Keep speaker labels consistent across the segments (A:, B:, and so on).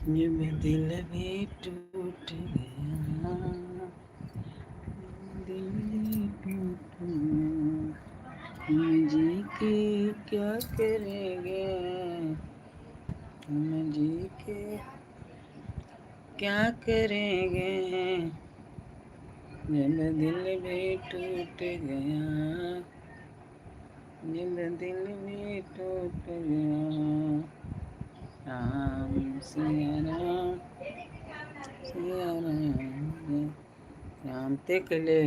A: ये मैं दिल भी टूट गया, दिल भी टूट गया, हम जी के क्या करेंगे, हम जी के क्या करेंगे, जब दिल भी टूट गया, जब दिल भी टूट गया। राम सिया राम, सिया राम, राम तेकले,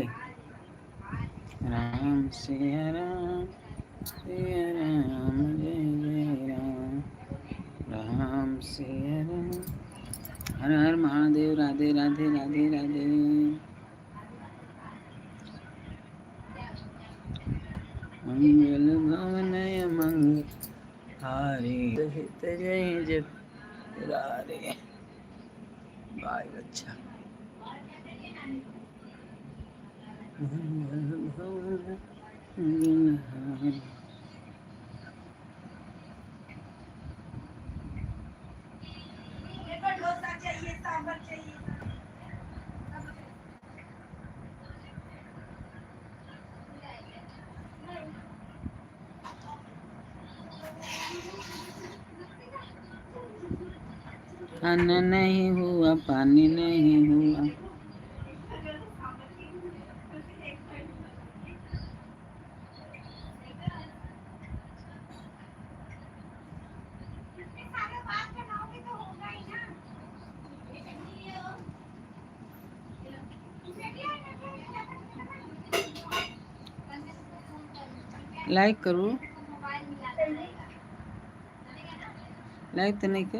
A: राम सिया राम, सिया राम, जय जय राम, राम सिया राम। हर हर महादेव, राधे राधे राधे राधे। मंगल भवनय मंगल हारी, हित जय जय रारे। बाय अच्छा। मंगल भवन मंगल हारी। खाना नहीं हुआ, पानी नहीं हुआ, लाइक करो, लाइक तो नहीं कर।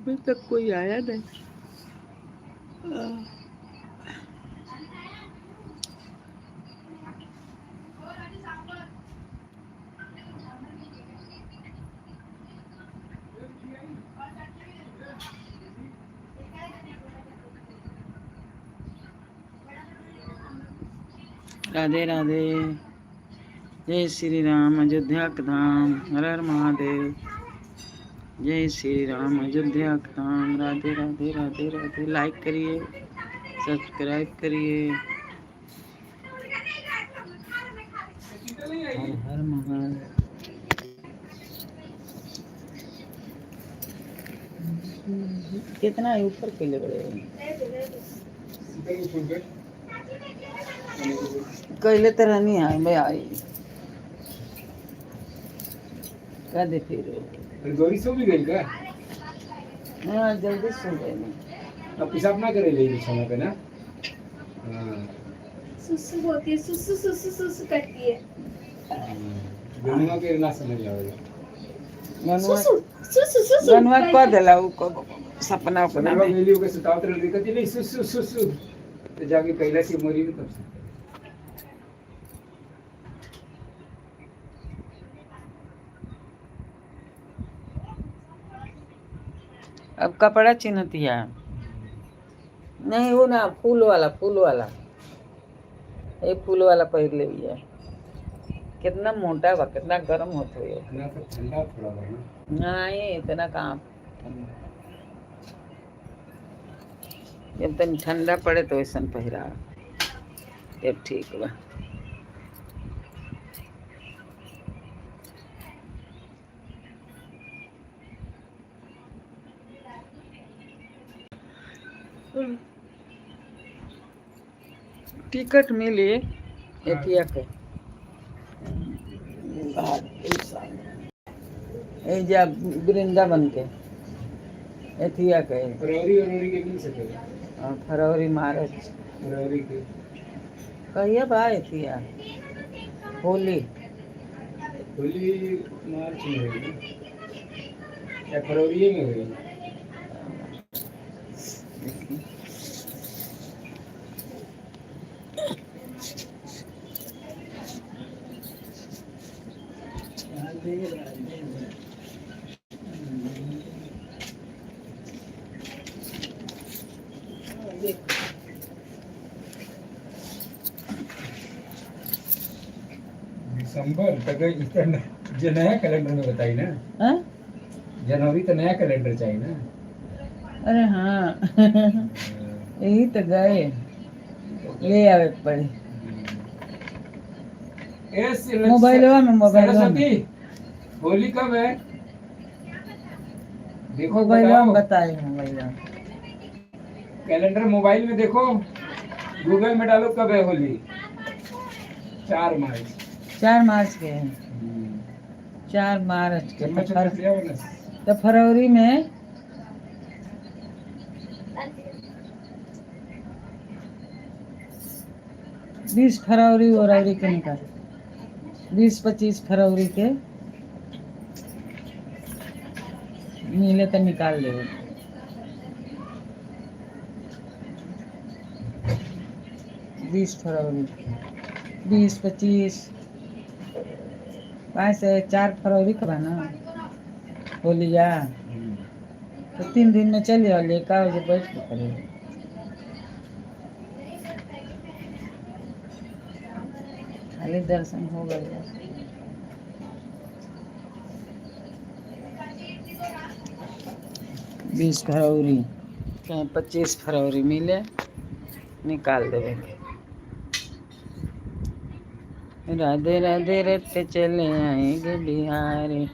A: अभी तक कोई आया नहीं। राधे राधे, जय श्री राम, अयोध्या का धाम, हर हर महादेव, जय श्री राम, अयोध्या का धाम। राधे राधे राधे राधे। लाइक करिए, सब्सक्राइब करिए। हर हर महादेव। कितना है ऊपर के ले बड़े कैले तरह नहीं है मैं आई का दे फिर
B: गौरी सो भी गई क्या?
A: हाँ जल्दी सो गए नहीं।
B: अब पेशाब ना करे ले बिछौना पे ना।
C: सुसु होती है, सुसु सुसु सुसु करती है।
B: गनुआ के ना समझ आवेगा।
C: सुसु सुसु सुसु
A: गनुआ को देला उ को सपना अपना
B: गनुआ
A: में
B: मिली के सुतावत रह दिक्कत नहीं सुसु सुसु तो जाके पहले से मरी भी तब से।
A: अब कपड़ा चिन्हतिया नहीं हो ना, फूल वाला ये फूल वाला पहन ले भैया। कितना मोटा बा, कितना गर्म होता है।
B: ना तो ठंडा थोड़ा बा ना।
A: नहीं इतना कहाँ ठंडा। जब तक ठंडा पड़े तो वैसा पहरा तब ठीक बा। टिकट मिली एथिया के जा वृंदावन के एथिया के
B: फरवरी के मिल सकेगा।
A: फरवरी मार्च
B: फरवरी के
A: कहिए बा एथिया होली
B: मार्च में होगी या फरवरी में होगी। नंबर तो कोई इतना जो नया कैलेंडर में बताई ना,
A: हाँ?
B: जनवरी तो नया कैलेंडर चाहिए ना।
A: अरे हाँ यही तो गए ले आवे के पड़ी मोबाइलवा में
B: सरस्वती, होली कब है? देखो
A: मोबाइलवा में
B: बताओ,
A: बताए मोबाइलवा में।
B: कैलेंडर मोबाइल में देखो, गूगल में डालो कब है होली। 4 मार्च।
A: 4 मार्च के है। 4 मार्च के
B: चम्मच चम्मच ले आओ ना।
A: तो फरवरी में 20 फरवरी वरवरी के निकाल 20-25 फरवरी के मिले तो निकाल ले। 20 फरवरी 20-25 से 4 फरवरी का बा ना होलिया, तो 3 दिन में चले आओ ले का बजे बैठ के करेंगे। खाली दर्शन हो गया। 20 फरवरी कहीं 25 फरवरी मिले निकाल देंगे। राधे राधे रटते चले आएंगे बिहारी।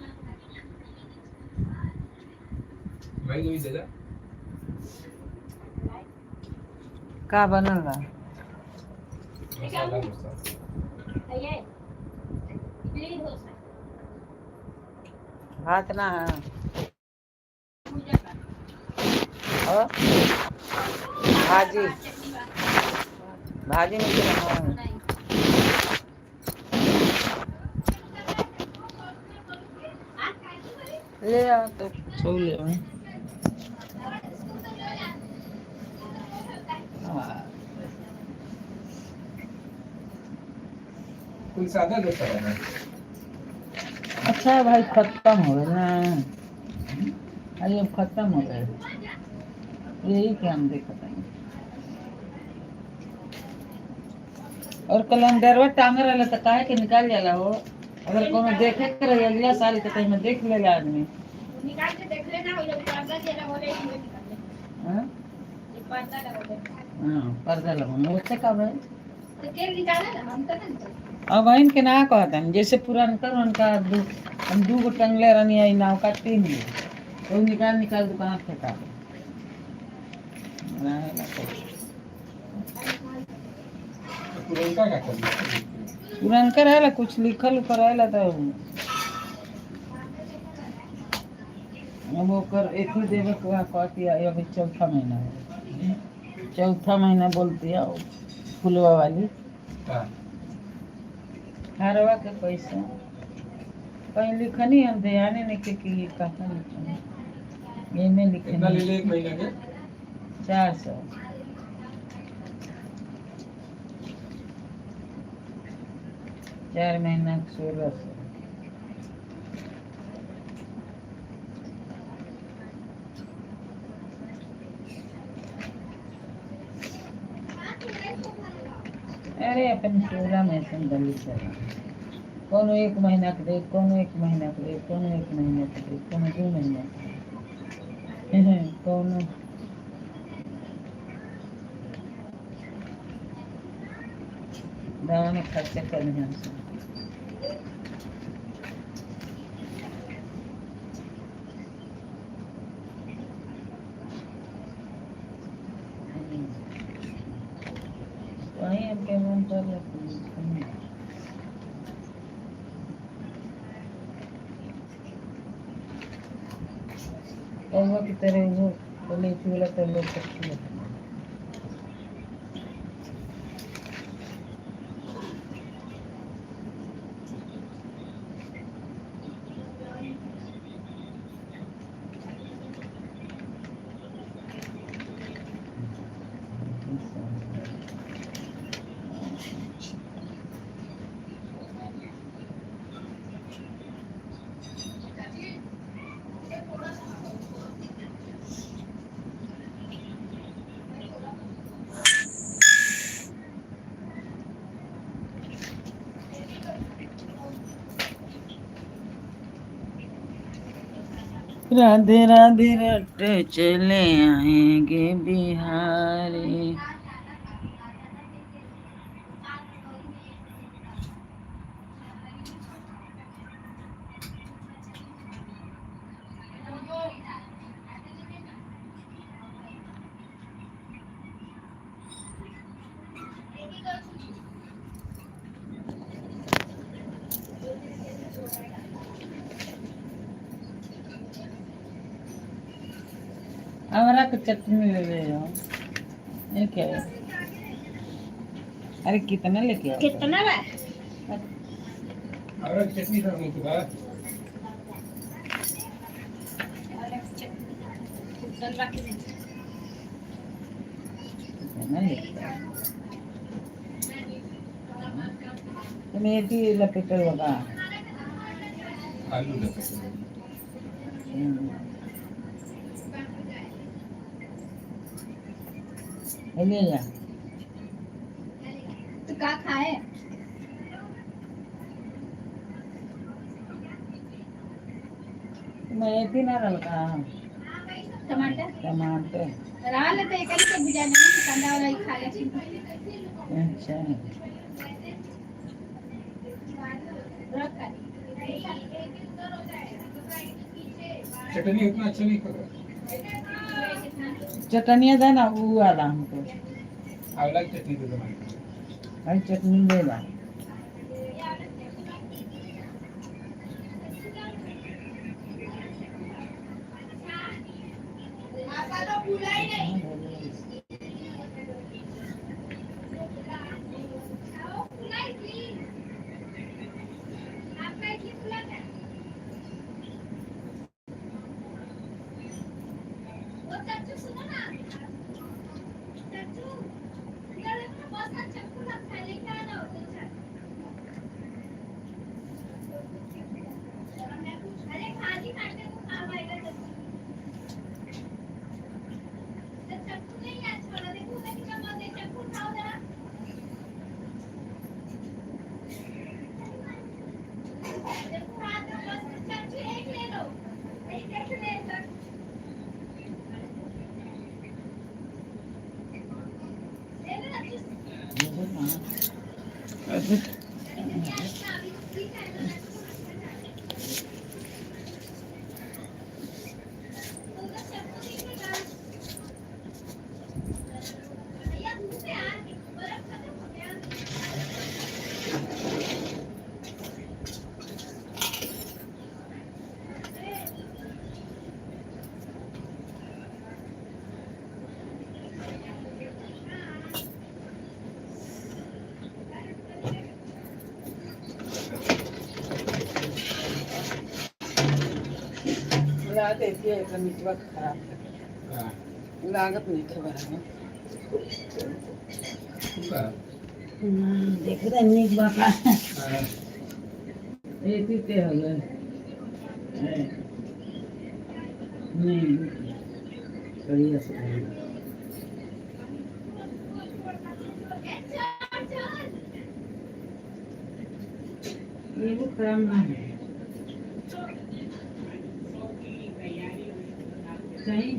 A: का बनल बा भात ना है और भाजी भाजी नहीं है। ले आ तो छू ले
B: कोई सादा डोसा बना।
A: अच्छा भाई खत्म हो गया ना, अरे अब खत्म हो गए यही के हम देखते हैं। और कैलेंडर टांग रहा तो काहे के निकाल जाला हो, अगर कोनो देखे के रहे अगला साल के टाइम में देख लेला आदमी
C: निकाल के देख लेना, वो लोग पर्दा जला बोले ही निकाल ले।
A: हां
C: ये पर्दा लगा दे।
A: हां पर्दा लगाओ उससे का भाई
C: तो तेल निकाले ना, हम तो नहीं।
A: अब इन के ना कहता जैसे पुरान कर उनका हम 2 गो टंगले रहनी है नाव का 3 गो तो निकाल दुकान फेंका
B: पुरनका का करना।
A: पुरान कर है कुछ लिखल उखल है तो अब ओकर एक ही देवे के कहती है। अभी चौथा महीना है, चौथा महीना बोलती है फुलवा वाली हरवा के पैसा कहीं लिखनी हम ध्यान नहीं के कि कहाँ लिखनी ये में
B: कितना ले
A: लिखनी
B: ले एक महीना के?
A: 400 4 महीना 1600। अरे अपन 16 में संदली चला कोनो 1 महीना के दे, कोनो 1 महीना के दे, कोनो 1 महीना के दे, कोनो 2 महीना के दे, कोनो दवा में खर्चा करने हमसे। वहीं हमके मन कर कौवा की तरह वो बोले चूल्हा तो लोग सकती है। राधे राधे रट चले आएंगे बिहारी। हमारा को चटनी ले ले जाओ। ये क्या है? अरे कितना लेके आओ?
C: कितना बा
B: और चटनी सब नहीं था।
C: कितना
A: लेके आओ? मेथी लपेटे होगा।
B: आलू लगा
A: ले जा।
C: तो का खाए
A: मेथी ना रलका
C: टमाटर
A: टमाटर।
C: रहा लेते एक ही के बिरयानी में कांदा वाला ही खा लेते
A: अच्छा
C: रख कर
B: चटनी उतना अच्छा नहीं कर
A: चटनिया था ना वो वाला हमको।
B: आंवला की चटनी तो तुम्हारी
A: भाई चटनी ले ला। लागत नहीं खबर है। देख रहे नहीं बापा ये पीते हो गए नहीं बढ़िया से ये वो काम ना है सही।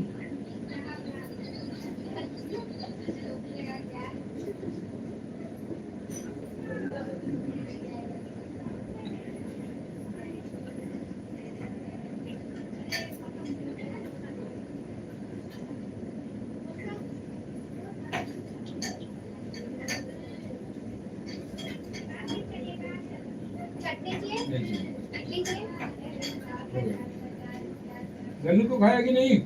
B: गन्नू को खाया कि नहीं?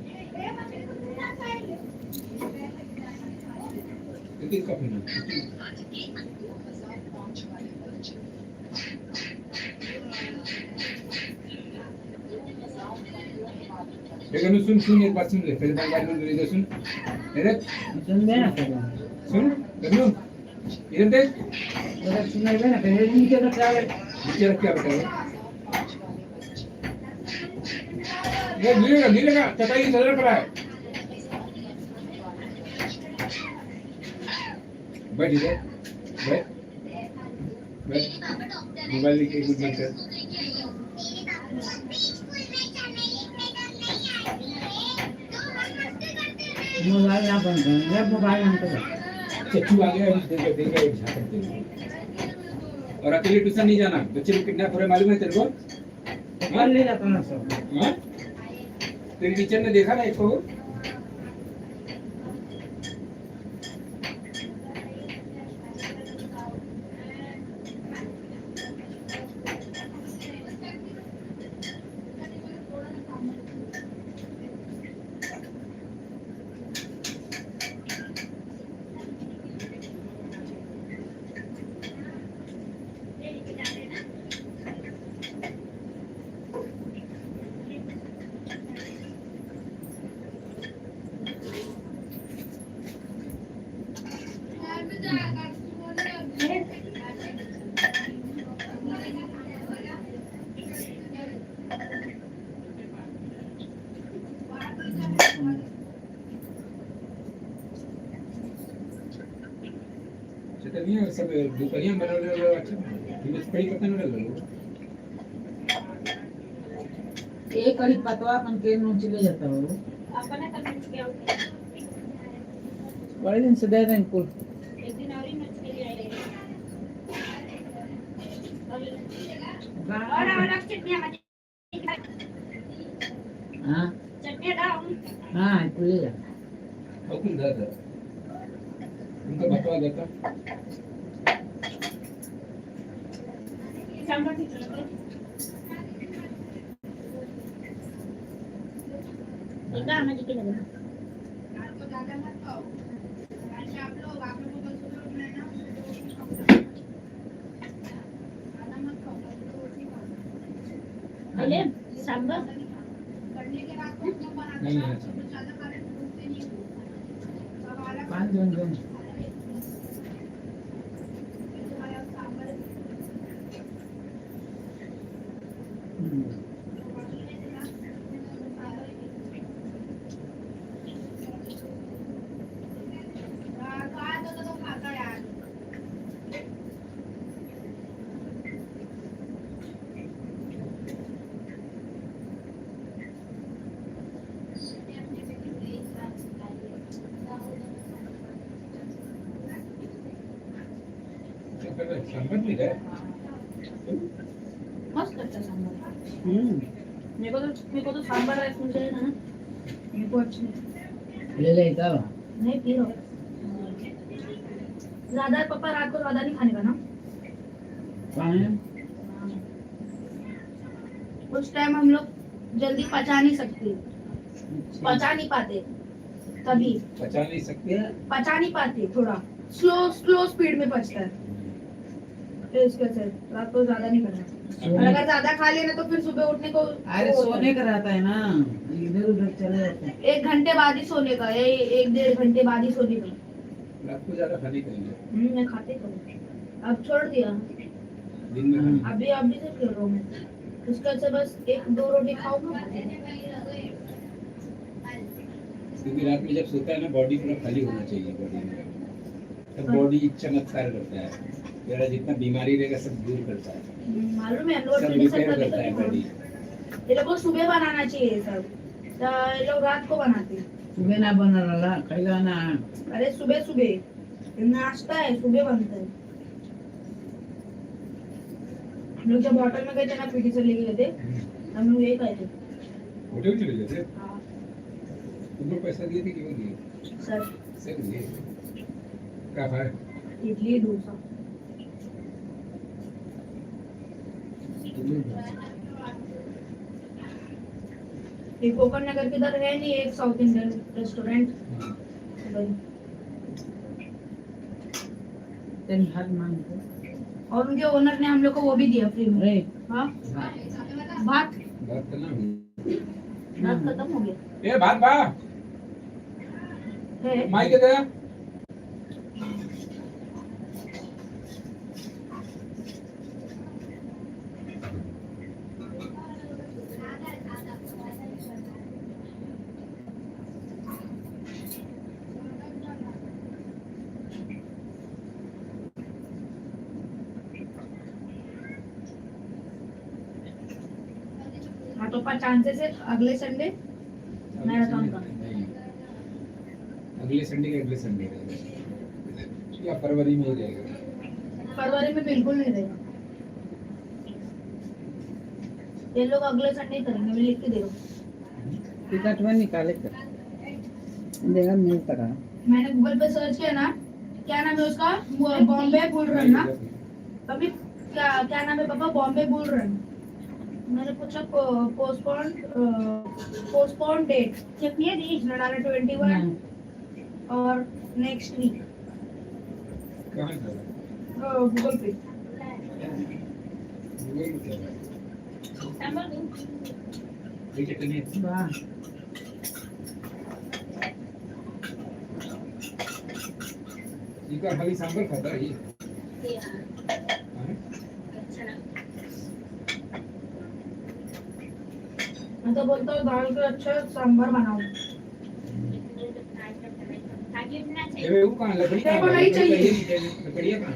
B: किसका पीना? गन्नू सुन सुन एक बात सुन ले फिर बात में ले सुन इधर
A: सुन ले ना
B: सुन गन्नू इधर देख
A: जरा सुनाई दे ना फिर नीचे रख
B: क्या बताओ वो गिरेगा चटाई सदर पर है बैठ इधर बैठ मोबाइल लेके कुछ मत कर
A: मोबाइल ना बंद कर, जब मोबाइल बंद कर।
B: चच्चू आ गया, अभी देखो देखो एक झापड़ देगा। और अकेले ट्यूशन नहीं जाना, बच्चे लोग कितना पूरे मालूम है तेरे को?
A: कर ले जाता ना सब।
B: हाँ? तेरे टीचर ने देखा ना इसको? चटनिया सब दुपहिया बनवलेलं अच्छा दिवस पडी पतन लागलो
A: एक कड़ी पतवा अपन के नोच ले जाता हो।
C: अपने तक क्या
A: बड़े दिन से दे दें कुल।
C: एक दिन और ही मछली ले आएंगे और चटनी
A: हाँ
C: चटनी डाल
A: हाँ कुल ले जा।
B: ओकून दादा उनका बतवा देता
C: सांभर ठीक है इधर आना जी के लगे आपको ज्यादा मत खाओ आज आप लोग को बस नहीं ना ज्यादा मत खाओ पहले सांभर करने के बाद तो बनाते
B: नहीं
C: हैं
B: है
C: ज्यादा खा रहे तो भूखते नहीं सब अलग
A: पाँच जन जन।
B: सांबर नहीं है
C: मस्त करता सांभर मेरे को तो सांभर राइस मिल जाएगा ना मेरे को अच्छा
A: ले ले तब।
C: नहीं पी लो ज्यादा पापा रात को ज्यादा नहीं खाने का ना
A: पानी
C: उस टाइम हम लोग जल्दी पचा नहीं सकते पचा नहीं पाते कभी
B: पचा नहीं सकते
C: पचा नहीं पाते थोड़ा स्लो स्पीड में पचता है तो इसके से रात को ज्यादा नहीं करना और अगर ज्यादा खा लेना तो फिर सुबह उठने को
A: अरे सोने का रहता है ना, इधर उधर चले जाते हैं।
C: 1 घंटे बाद ही सोने का 1-1.5 घंटे बाद ही सोने का
B: रात को ज्यादा खाली करेंगे
C: मैं खाते करूँ अब छोड़ दिया
B: दिन में खाली
C: अभी से खेल रहा हूँ मैं उसके से बस 1-2 रोटी खाऊंगा
B: क्योंकि रात में जब सोता है ना बॉडी पूरा खाली होना चाहिए बॉडी में तब बॉडी चमत्कार करता है तेरा जितना बीमारी रहेगा सब दूर करता है
C: मालूम है हम लोग
B: सब
C: ट्रेनिंग
B: रिपेयर
C: करते
B: करता है बॉडी
C: ये लोग को सुबह बनाना चाहिए ये सब तो ये लोग रात को बनाते हैं
A: सुबह ना बना रहा खैला ना।
C: अरे सुबह नाश्ता है सुबह बनता है हम लोग जब होटल में गए थे ना पीटी से लेके गए थे हम लोग यही खाए थे
B: होटल चले गए थे
C: हाँ,
B: तुमको पैसा दिए थे क्यों दिए
C: सर
B: सब दिए क्या खाए
C: इडली डोसा एक कोकण नगर के इधर है नहीं एक साउथ इंडियन रेस्टोरेंट
A: तेरी हाथ मांग को।
C: और उनके ओनर ने हम लोग को वो भी दिया फ्री में
A: अरे
C: हाँ
A: हाँ।
C: भात
B: बात करना हुई
C: भात खत्म हो गया
B: ए भात बा
C: है
B: माई के दे
C: हाँ तो 5 चांसेस है अगले संडे मैराथन का
B: अगले संडे के अगले संडे रहेगा या फरवरी में ही रहेगा?
C: फरवरी में बिल्कुल नहीं रहेगा। ये लोग अगले संडे करेंगे, मैं लिख के दे रहा हूँ।
A: टिकट में निकाले कर देगा मिल करा।
C: मैंने गूगल पे सर्च किया ना, क्या नाम है उसका, बॉम्बे बुल रन ना। अभी क्या क्या नाम है पापा, बॉम्बे बुल रन। मैंने पूछा पोस्टपोन डेट चेक किया दी, इसने डाला 21 और नेक्स्ट वीक।
B: कहाँ था?
C: गूगल पे।
B: ठीक है चलिए।
A: वाह
B: इनका खाली सांभर खाता है ये। हाँ?
C: मैं तो बोलता हूँ दाल का अच्छा सांभर बनाओ।
B: ये वो कहाँ लकड़ी
C: तेरे को नहीं चाहिए।
B: लकड़ी कहाँ?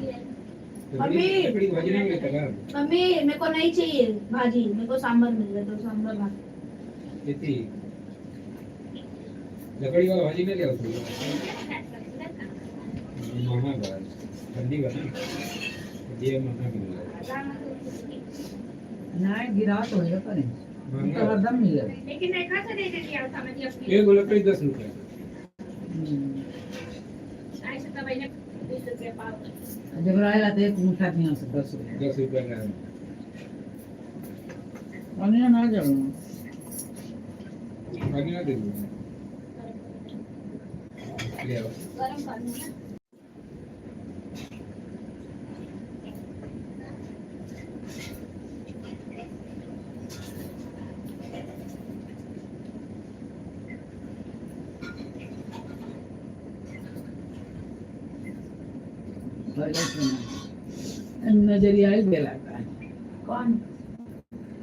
C: मम्मी।
B: लकड़ी भाजी नहीं लेता क्या?
C: मम्मी मेरे को नहीं चाहिए भाजी, मेरे को सांभर मिल जाए तो सांभर भात।
B: इतनी लकड़ी वाला भाजी नहीं ले आओ थोड़ी। महंगा है, ठंडी का ना ये महंगा मिल रहा है।
A: नहीं गिरा तो है पर
B: महंगा
A: तो हरदम मिले।
C: लेकिन एक हाथ से दे दिया था मैं अपनी।
B: एक लकड़ी 10 रुपए।
C: ऐसे तो भाई ने 20 रुपए पाव।
A: जब रायला तो एक मुठा नहीं से 10 रुपए
B: 10 रुपए का है।
A: अन्य ना जाओ
B: पानी ना दे दूँ ले आओ।
C: गरम पानी है।
A: नजरिया ही बेलाता है
C: कौन?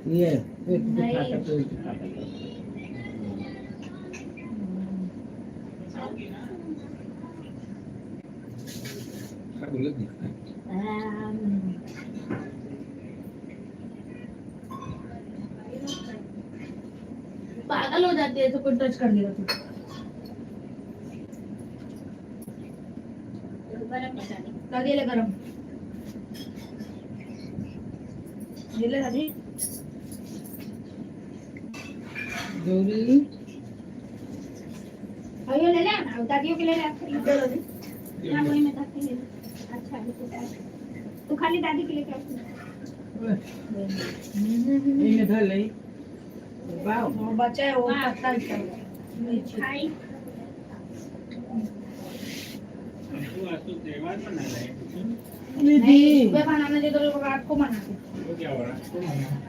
A: ये पेट
C: नहीं।
A: दुखाता पेट दुखाता
B: क्या बोले नहीं?
C: पागल हो जाती है तो कोई टच कर लेगा तो। लगे ले गरम। ये ले राजी।
A: जोरी
C: और ये ले ले ना, दादियों के ले ले। इधर राजी। ना वही मैं दादी ले ले। अच्छा है तो खाली दादी के लिए क्या?
A: ये धर ले वाओ
C: वो बच्चा है वो पत्ता है। खाई
A: दीदी
C: नहीं, सुबह बनाना दे तो रात को बनाते।
B: वो क्या हो रहा है?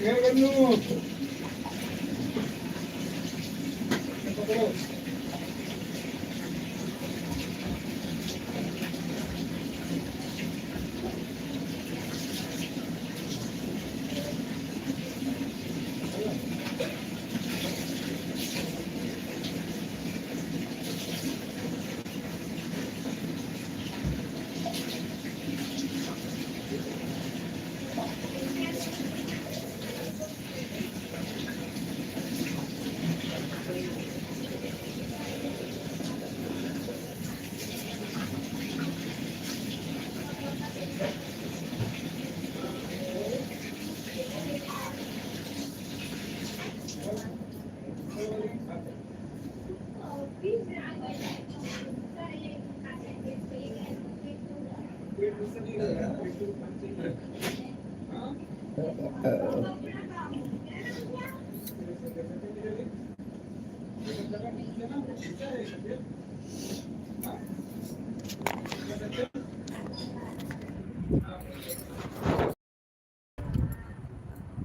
B: क्या कर लूं? पकड़ो।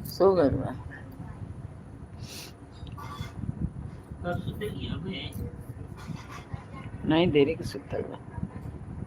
A: શું કરવા નહીં દેરી કે સુતા